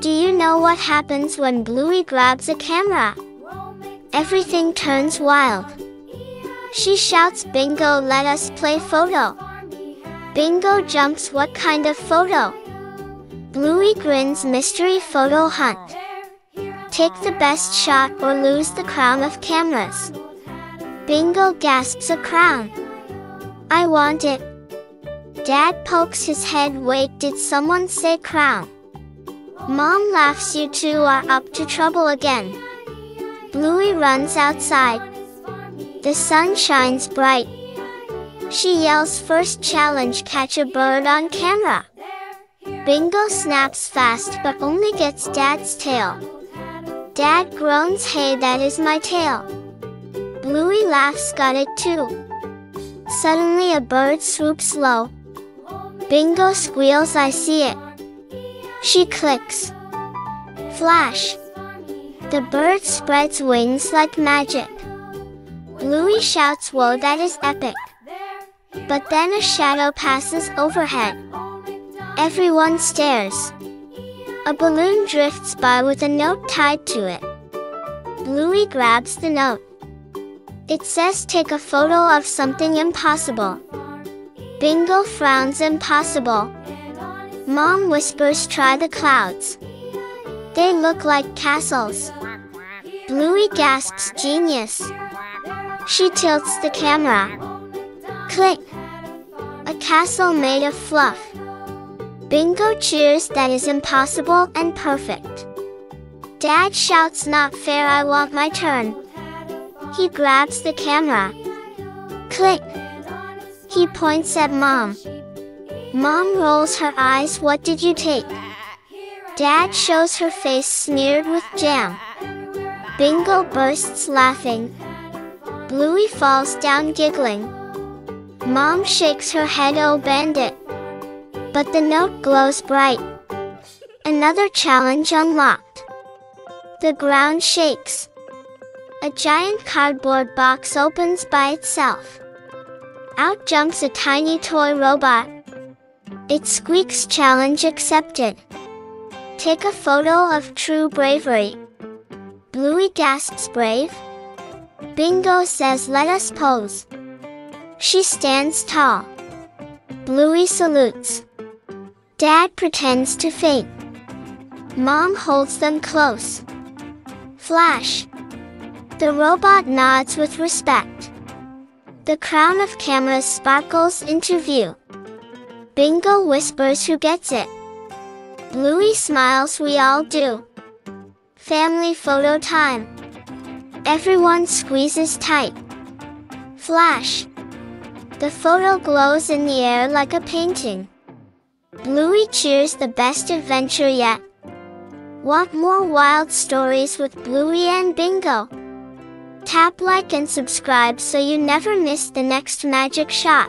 Do you know what happens when Bluey grabs a camera? Everything turns wild. She shouts, "Bingo, let us play photo." Bingo jumps, "What kind of photo?" Bluey grins, "Mystery photo hunt. Take the best shot or lose the crown of cameras." Bingo gasps, "A crown. I want it." Dad pokes his head, "Wait, did someone say crown?" Mom laughs, "You two are up to trouble again." Bluey runs outside. The sun shines bright. She yells, "First challenge, catch a bird on camera." Bingo snaps fast but only gets Dad's tail. Dad groans, "Hey, that is my tail." Bluey laughs, "Got it too." Suddenly a bird swoops low. Bingo squeals, "I see it." She clicks. Flash! The bird spreads wings like magic. Bluey shouts, "Whoa, that is epic." But then a shadow passes overhead. Everyone stares. A balloon drifts by with a note tied to it. Bluey grabs the note. It says, "Take a photo of something impossible." Bingo frowns, "Impossible?" Mom whispers, "Try the clouds. They look like castles." Bluey gasps, "Genius." She tilts the camera. Click! A castle made of fluff. Bingo cheers, "That is impossible and perfect." Dad shouts, "Not fair, I want my turn." He grabs the camera. Click! He points at Mom. Mom rolls her eyes, "What did you take?" Dad shows her face smeared with jam. Bingo bursts laughing. Bluey falls down giggling. Mom shakes her head, "Oh, Bandit." But the note glows bright. Another challenge unlocked. The ground shakes. A giant cardboard box opens by itself. Out jumps a tiny toy robot. It squeaks, "Challenge accepted. Take a photo of true bravery." Bluey gasps, "Brave?" Bingo says, "Let us pose." She stands tall. Bluey salutes. Dad pretends to faint. Mom holds them close. Flash! The robot nods with respect. The crown of cameras sparkles into view. Bingo whispers, "Who gets it?" Bluey smiles, "We all do." Family photo time. Everyone squeezes tight. Flash! The photo glows in the air like a painting. Bluey cheers, "The best adventure yet." Want more wild stories with Bluey and Bingo? Tap like and subscribe so you never miss the next magic shot.